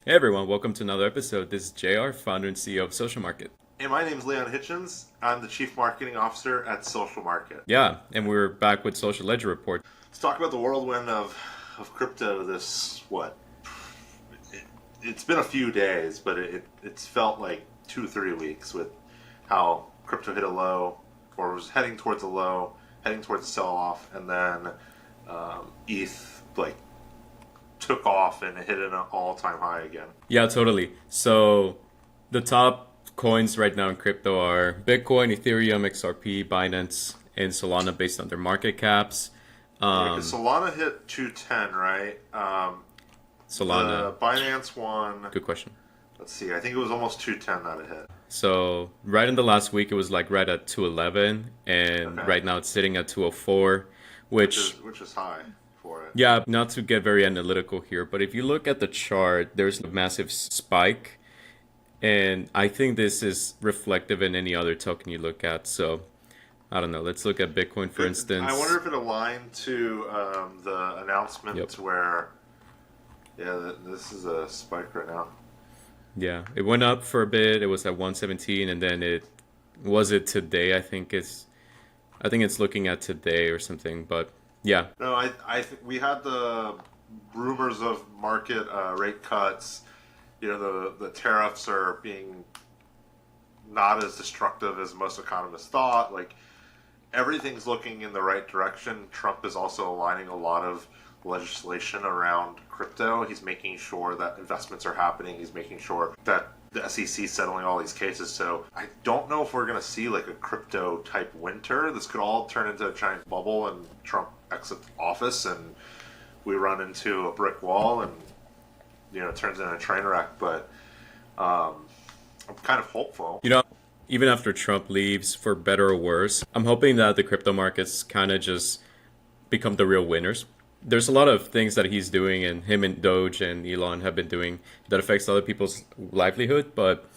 Hey everyone, welcome to another episode. This is JR, founder and CEO of Social Market. Hey, my name's Leon Hitchens. I'm the Chief Marketing Officer at Social Market. Yeah, and we're back with Social Ledger Report. Let's talk about the whirlwind of crypto it, it's been a few days, but it's felt like 2 3 weeks with how crypto hit a low or was heading towards a low, heading towards a sell-off, and then ETH took off and hit an all-time high again. Yeah, totally. So the top coins right now in crypto are Bitcoin, Ethereum, XRP, Binance, and Solana based on their market caps. Yeah, 'cause Solana hit 210, right? Solana, The Binance one. good question. Let's see. I think it was almost 210 that it hit. So right in the last week, it was like right at 211, and Okay. right now it's sitting at 204, Which is high for it. yeah, not to get very analytical here, but if you look at the chart, there's a massive spike. And I think this is reflective in any other token you look at. So I don't know. Let's look at Bitcoin, for instance. I wonder if it aligned to the announcement Yep. where, yeah, this is a spike right now. Yeah, it went up for a bit. It was at 117, and then it today. I think it's looking at today or something. But yeah, No, I think we had the rumors of market rate cuts. You know, the tariffs are being not as destructive as most economists thought. Like, everything's looking in the right direction. Trump is also aligning a lot of legislation around crypto. He's making sure that investments are happening. He's making sure that the SEC is settling all these cases. So I don't know if we're going to see like a crypto type winter. This could all turn into a giant bubble and Trump exits office and we run into a brick wall and, you know, it turns into a train wreck. But I'm kind of hopeful. you know, even after Trump leaves, for better or worse, I'm hoping that the crypto markets kind of just become the real winners. There's a lot of things that he's doing, and him and Doge and Elon have been doing that affects other people's livelihood. But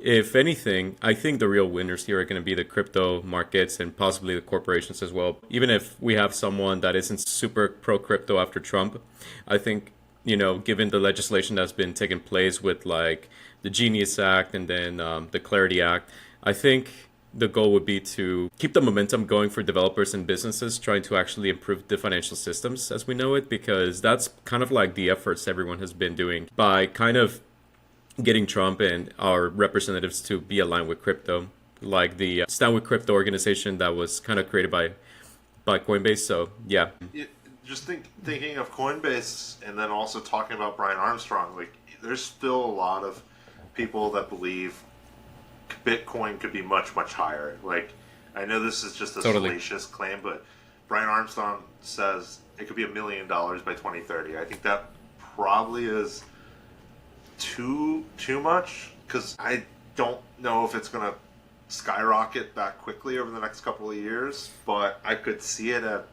if anything, I think the real winners here are going to be the crypto markets and possibly the corporations as well. Even if we have someone that isn't super pro crypto after Trump, I think, given the legislation that's been taking place with like the Genius Act and then the Clarity Act, I think the goal would be to keep the momentum going for developers and businesses trying to actually improve the financial systems as we know it, because that's kind of like the efforts everyone has been doing by kind of getting Trump and our representatives to be aligned with crypto, like the Stand with Crypto organization that was kind of created by Coinbase. So yeah. Just thinking of Coinbase and then also talking about Brian Armstrong, like there's still a lot of people that believe Bitcoin could be much, much higher. Like, I know this is just a Totally. salacious claim, but Brian Armstrong says it could be $1 million by 2030. I think that probably is too much because I don't know if it's going to skyrocket that quickly over the next couple of years, but I could see it at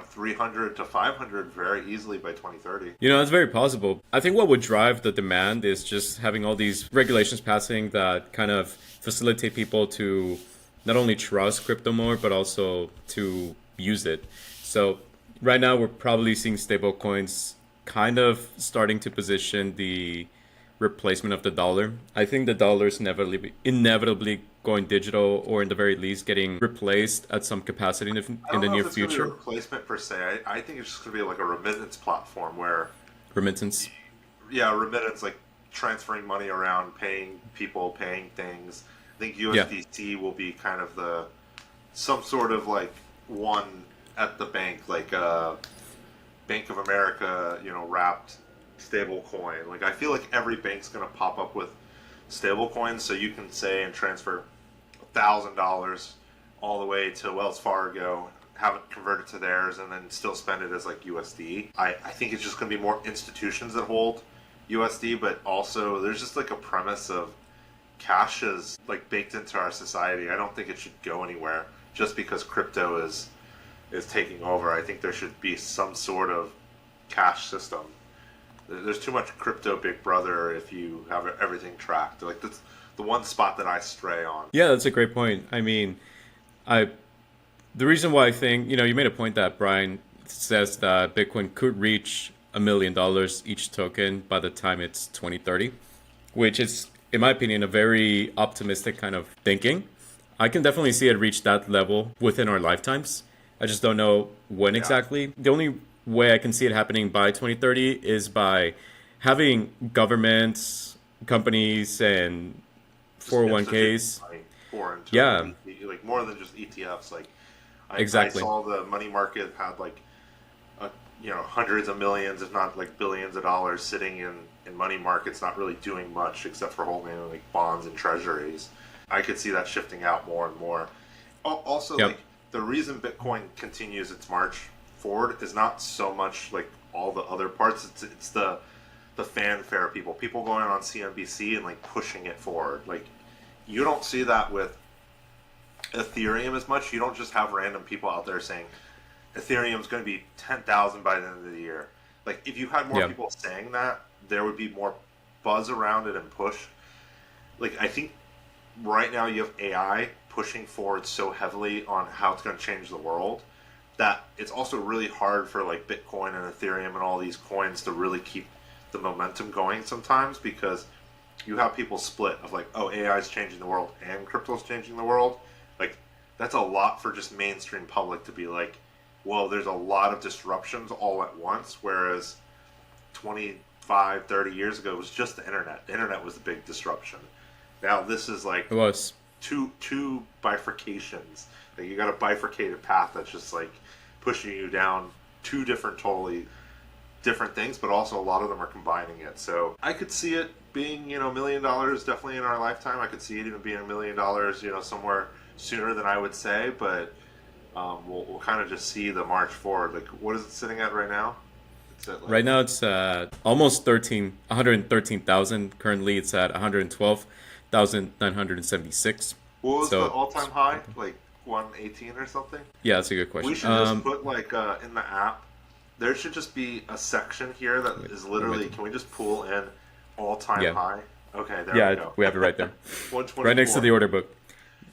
300 to 500 very easily by 2030. It's very possible. I think what would drive the demand is just having all these regulations passing that kind of facilitate people to not only trust crypto more, but also to use it. So right now we're probably seeing stablecoins kind of starting to position the replacement of the dollar. I think the dollar is inevitably going digital, or in the very least getting replaced at some capacity in I the, don't in the know near if it's going to be a future. replacement per se. I think it's just going to be like a remittance platform where, Remittance. yeah, remittance, like transferring money around, paying people, paying things. I think Yeah. USDC will be kind of some sort of like one at the bank, like Bank of America, wrapped stable coin. Like I feel like every bank's going to pop up with stable coins, so you can say and transfer $1,000 all the way to Wells Fargo, have it converted to theirs, and then still spend it as like USD. I think it's just going to be more institutions that hold USD, but also there's just like a premise of cash is like baked into our society. I don't think it should go anywhere just because crypto is taking over. I think there should be some sort of cash system. There's too much crypto Big Brother if you have everything tracked. Like that's the one spot that I stray on. Yeah, that's a great point. I mean, the reason why I think, you made a point that Brian says that Bitcoin could reach $1 million each token by the time it's 2030, which is, in my opinion, a very optimistic kind of thinking. I can definitely see it reach that level within our lifetimes. I just don't know when exactly. The only way I can see it happening by 2030 is by having governments, companies, and Just 401ks. institutional money pour into Yeah, like more than just ETFs. Like I exactly. saw the money market had like hundreds of millions, if not like billions of dollars sitting in money markets, not really doing much except for holding like bonds and treasuries. I could see that shifting out more and more. Also, Yep. like the reason Bitcoin continues its march forward is not so much like all the other parts. It's the fanfare people going on CNBC and like pushing it forward. Like you don't see that with Ethereum as much. You don't just have random people out there saying Ethereum's going to be 10,000 by the end of the year. Like if you had more Yep. people saying that, there would be more buzz around it and push. Like I think right now you have AI pushing forward so heavily on how it's going to change the world that it's also really hard for like Bitcoin and Ethereum and all these coins to really keep the momentum going sometimes, because you have people split of like, oh, AI is changing the world and crypto's changing the world. Like that's a lot for just mainstream public to be like, well, there's a lot of disruptions all at once, whereas 25, 30 years ago it was just the internet. The internet was the big disruption. Now this is like It was. two bifurcations. Like you got a bifurcated path that's just like pushing you down two different totally different things, but also a lot of them are combining it. So I could see it being, $1 million definitely in our lifetime. I could see it even being $1 million, somewhere sooner than I would say, but we'll kind of just see the march forward. Like what is it sitting at right now? It's at like Right now it's almost 113,000. Currently it's at 112,976. what was the So all-time high? Like 118 or something? yeah, that's a good We question. should just put like in the app. There should just be a section here that is literally. Can we just pull in all-time Yeah. high? Okay, there we Yeah, go. we have it right there. 124. Right next to the order book.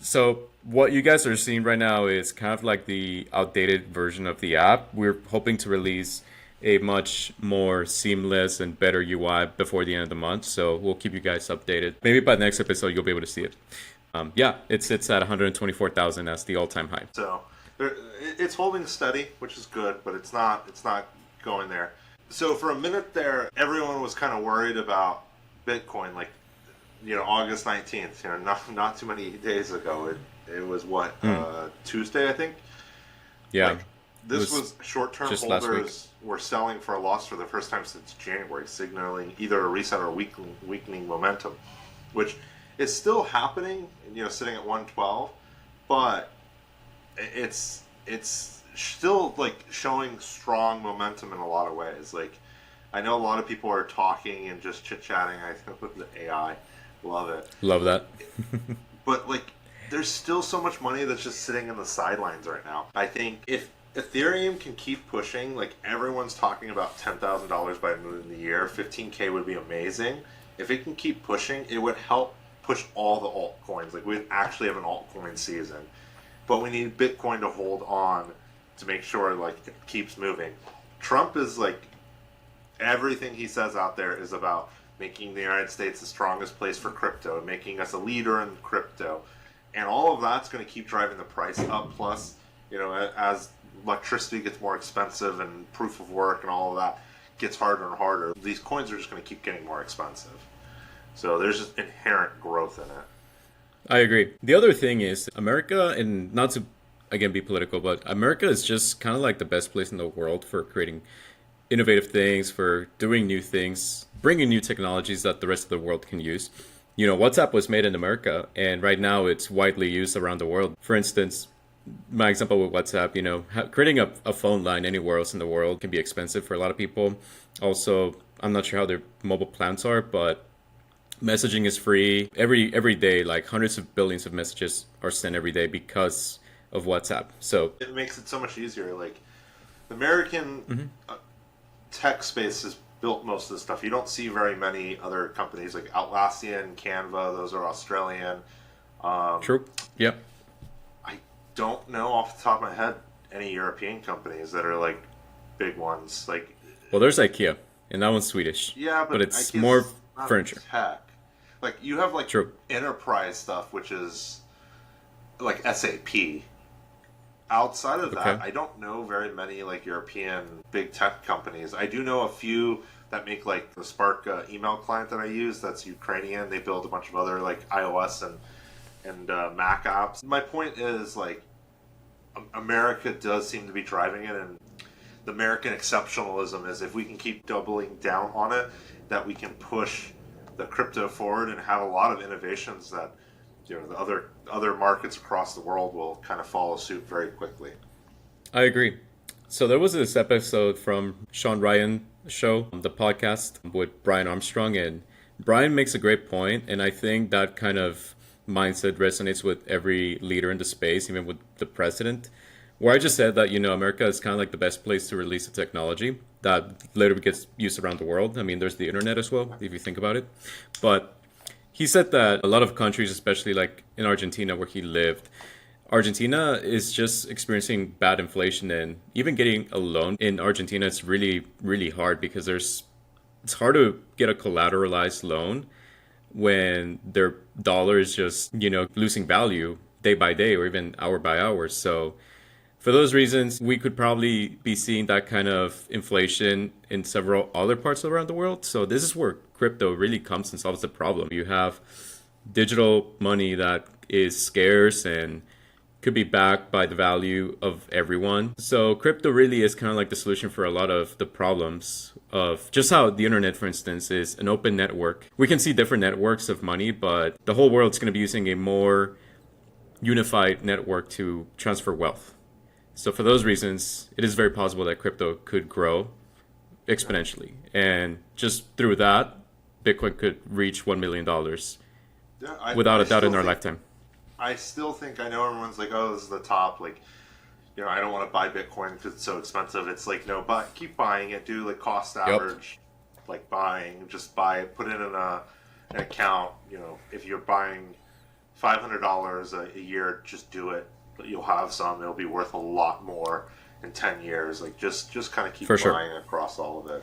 So what you guys are seeing right now is kind of like the outdated version of the app. We're hoping to release a much more seamless and better UI before the end of the month. So we'll keep you guys updated. Maybe by the next episode, you'll be able to see it. Yeah, it sits at 124,000 as the all-time high. So it's holding steady, which is good, but it's not going there. So for a minute there, everyone was kind of worried about Bitcoin. Like August 19th. Not too many days ago. It was what Tuesday, I think. Yeah. Like, this was short-term just last holders were selling for a loss for the first time since January, signaling either a reset or weakening momentum, which is still happening. Sitting at 112, but it's still like showing strong momentum in a lot of ways. Like I know a lot of people are talking and just chit-chatting. I think with the AI, love it. Love that. But like, there's still so much money that's just sitting in the sidelines right now. I think if Ethereum can keep pushing, like everyone's talking about $10,000 by the end of the year, 15K would be amazing. If it can keep pushing, it would help push all the altcoins. Like we'd actually have an altcoin season, but we need Bitcoin to hold on to make sure like it keeps moving. Trump is like, everything he says out there is about making the United States the strongest place for crypto, making us a leader in crypto. And all of that's going to keep driving the price up. Plus, as electricity gets more expensive and proof of work and all of that gets harder and harder, these coins are just going to keep getting more expensive. So there's just inherent growth in it. I agree. The other thing is America, and not to again be political, but America is just kind of like the best place in the world for creating innovative things, for doing new things, bringing new technologies that the rest of the world can use. WhatsApp was made in America, and right now it's widely used around the world. For instance, my example with WhatsApp, creating a phone line anywhere else in the world can be expensive for a lot of people. Also, I'm not sure how their mobile plans are, but messaging is free. Every day, like hundreds of billions of messages are sent every day because of WhatsApp. So it makes it so much easier. Like the American tech space has built most of this stuff. You don't see very many other companies like Atlassian, Canva. Those are Australian. true. Yep. I don't know off the top of my head any European companies that are like big ones. Like Well, there's IKEA, and that one's Swedish, Yeah, but but it's more IKEA's not furniture. tech. Like you have like True. enterprise stuff, which is like SAP. Outside of Okay. that, I don't know very many like European big tech companies. I do know a few that make like the Spark email client that I use. That's Ukrainian. They build a bunch of other like iOS and Mac apps. My point is like America does seem to be driving it, and the American exceptionalism is if we can keep doubling down on it, that we can push the crypto forward and have a lot of innovations that the other markets across the world will kind of follow suit very quickly. I agree. So there was this episode from Sean Ryan show, the podcast with Brian Armstrong, and Brian makes a great point, and I think that kind of mindset resonates with every leader in the space, even with the president. Where I just said that, America is kind of like the best place to release the technology that later gets used around the world. I mean, there's the internet as well, if you think about it. But he said that a lot of countries, especially like in Argentina where he lived, Argentina is just experiencing bad inflation, and even getting a loan in Argentina is really, really hard because it's hard to get a collateralized loan when their dollar is just, losing value day by day or even hour by hour. So for those reasons, we could probably be seeing that kind of inflation in several other parts around the world. So this is where crypto really comes and solves the problem. You have digital money that is scarce and could be backed by the value of everyone. So crypto really is kind of like the solution for a lot of the problems of just how the internet, for instance, is an open network. We can see different networks of money, but the whole world's going to be using a more unified network to transfer wealth. So for those reasons, it is very possible that crypto could grow exponentially. And just through that, Bitcoin could reach $1 million Yeah, without a doubt still in our think lifetime. I still think I know everyone's like, oh, this is the top. Like, I don't want to buy Bitcoin because it's so expensive. It's like, no, but keep buying it. Do like cost Yep. average, like buying. Just buy it. Put it in an account. If you're buying $500 a year, just do it. But you'll have some. It'll be worth a lot more in 10 years. Like, just kind of keep For sure. buying across all of it.